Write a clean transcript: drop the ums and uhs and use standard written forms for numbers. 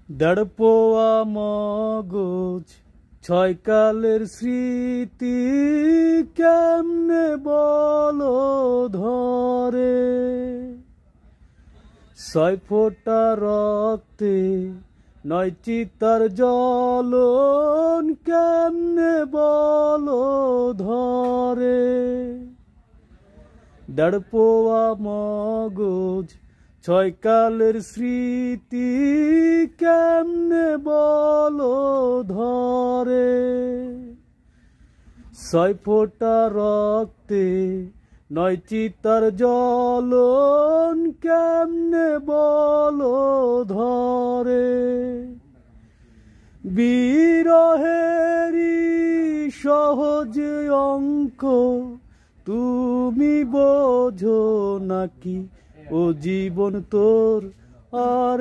দেড়পোয়া মগজ ছয়কালের স্মৃতি কেমনে বলো ধরে। 6 ফোঁটা রক্তে 9টি তার জ্বলন কেমনে বলো ধরে। দেড়পোয়া মগজ ছয়কালের স্মৃতি কেমনে বলো ধরে। 6 ফোঁটা রক্তে 9টি তার জ্বলন কেমনে বলো ধরে। বিরহেরই সহজ অঙ্ক তুমি বোঝো নাকি, ও জীবন তোর আর